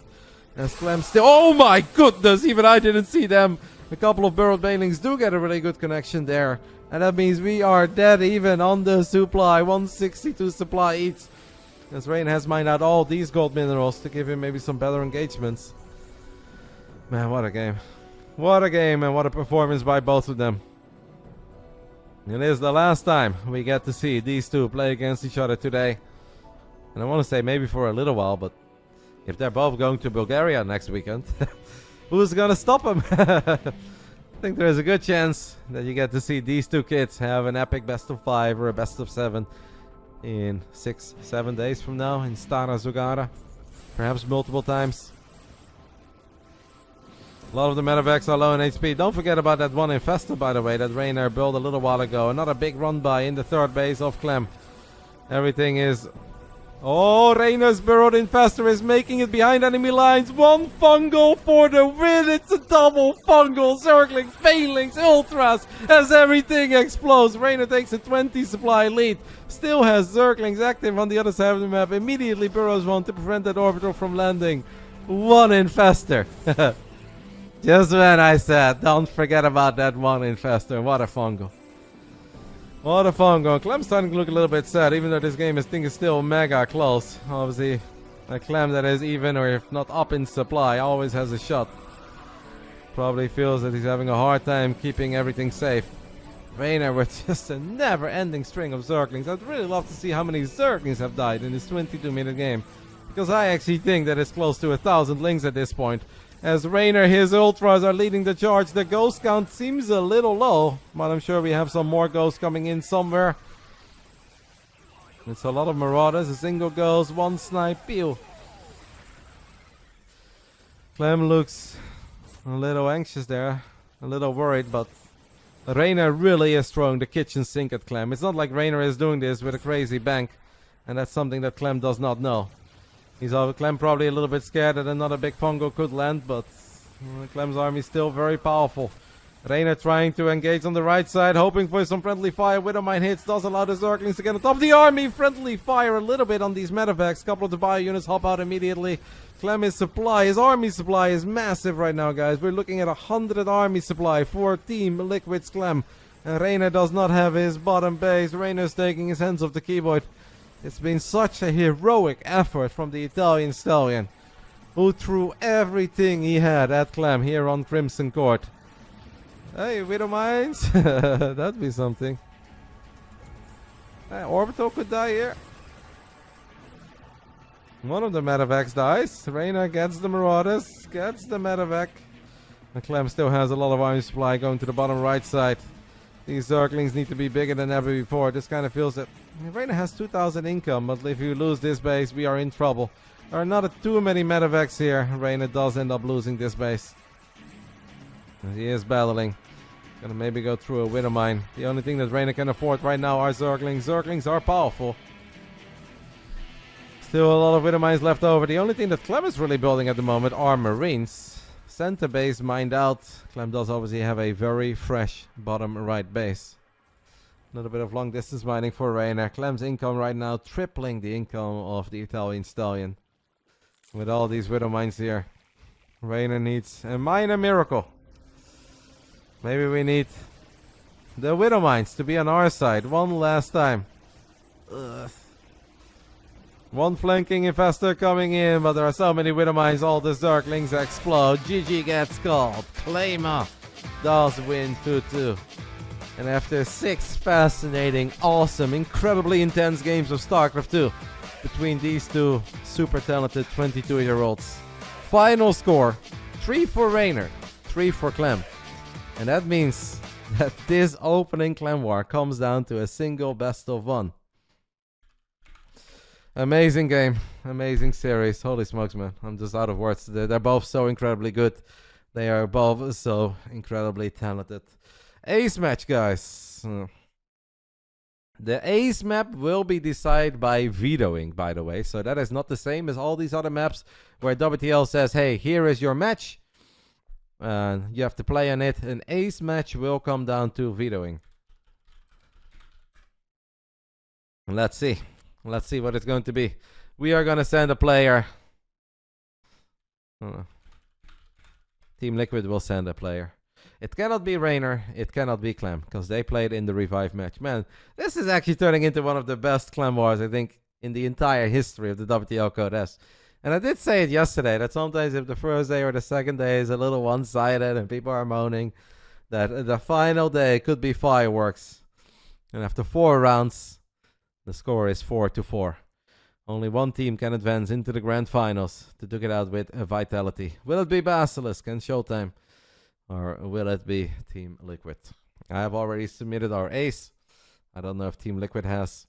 As Clem still... Oh my goodness! Even I didn't see them. A couple of burrowed Banelings do get a really good connection there. And that means we are dead even on the supply. 162 supply each. As Reynor has mined out all these gold minerals to give him maybe some better engagements. Man, what a game. What a game and what a performance by both of them. It is the last time we get to see these two play against each other today. And I want to say maybe for a little while, but if they're both going to Bulgaria next weekend, who's going to stop them? I think there is a good chance that you get to see these two kids have an epic best of 5 or a best of 7. In 6-7 days from now in Stara Zugara. Perhaps multiple times. A lot of the medevacs are low in HP. Don't forget about that one Infestor, by the way, that Reynor built a little while ago. Another big run by in the 3rd base of Clem. Everything is... Oh, Reynor's burrowed Infestor is making it behind enemy lines. 1 fungal for the win. It's a double fungal. Zerglings, Banelings, Ultras as everything explodes. Reynor takes a 20 supply lead. Still has Zerglings active on the other side of the map. Immediately burrows one to prevent that orbital from landing. 1 Infestor. Just when I said, don't forget about that 1 Infestor. What a fungal. What a fungal. Clem's starting to look a little bit sad, even though this game I think is still mega close. Obviously, a Clem that is even or if not up in supply always has a shot. Probably feels that he's having a hard time keeping everything safe. Reynor with just a never-ending string of Zerglings. I'd really love to see how many Zerglings have died in this 22-minute game. Because I actually think that it's close to 1,000 lings at this point. As Reynor, his Ultras are leading the charge. The ghost count seems a little low, but I'm sure we have some more ghosts coming in somewhere. It's a lot of Marauders, a single ghost, 1 snipe, pew. Clem looks a little anxious there, a little worried, but Reynor really is throwing the kitchen sink at Clem. It's not like Reynor is doing this with a crazy bank, and that's something that Clem does not know. Clem probably a little bit scared that another big fungal could land, but Clem's army is still very powerful. Reynor trying to engage on the right side, hoping for some friendly fire. Widowmine hits, does allow the Zerglings to get on top of the army. Friendly fire a little bit on these medevacs. Couple of the bio units hop out immediately. Clem is supply, his army supply is massive right now, guys. We're looking at 100 army supply for Team Liquid's Clem. And Reynor does not have his bottom base. Reynor's taking his hands off the keyboard. It's been such a heroic effort from the Italian stallion, who threw everything he had at Clem here on Crimson Court. Hey, Widowmines! That'd be something. Orbital could die here. One of the medevacs dies. Reynor gets the Marauders, gets the medevac. And Clem still has a lot of army supply going to the bottom right side. These Zerglings need to be bigger than ever before. This kind of feels that Reynor has 2,000 income, but if you lose this base, we are in trouble. There are not too many medevacs here. Reynor does end up losing this base. And he is battling. Gonna maybe go through a Widowmine. The only thing that Reynor can afford right now are Zerglings. Zerglings are powerful. Still a lot of Widowmines left over. The only thing that Clem is really building at the moment are Marines. Center base mined out. Clem does obviously have a very fresh bottom right base. A little bit of long distance mining for Reynor. Clem's income right now tripling the income of the Italian stallion. With all these widow mines here, Reynor needs a minor miracle. Maybe we need the widow mines to be on our side one last time. Ugh. One flanking investor coming in, but there are so many widow mines, all the Zerglings explode. GG gets called. Clem does win 2-2. And after 6 fascinating, awesome, incredibly intense games of StarCraft 2 between these two super talented 22-year-olds, final score 3 for Reynor, 3 for Clem. And that means that this opening Clem War comes down to a single best of 1. Amazing game, amazing series. Holy smokes, man. I'm just out of words. They're both so incredibly good. They are both so incredibly talented. Ace match, guys. The ace map will be decided by vetoing, by the way. So that is not the same as all these other maps where WTL says, hey, here is your match. You have to play on it. An ace match will come down to vetoing. Let's see. Let's see what it's going to be. We are going to send a player. Team Liquid will send a player. It cannot be Reynor. It cannot be Clem, because they played in the revive match. Man, this is actually turning into one of the best Clem wars, I think, in the entire history of the WTL Code S. And I did say it yesterday, that sometimes if the first day or the second day is a little one-sided and people are moaning, that the final day could be fireworks. And after 4 rounds, the score is 4-4. Only one team can advance into the grand finals to duke it out with a Vitality. Will it be Basilisk and Showtime? Or will it be Team Liquid? I have already submitted our ace. I don't know if Team Liquid has.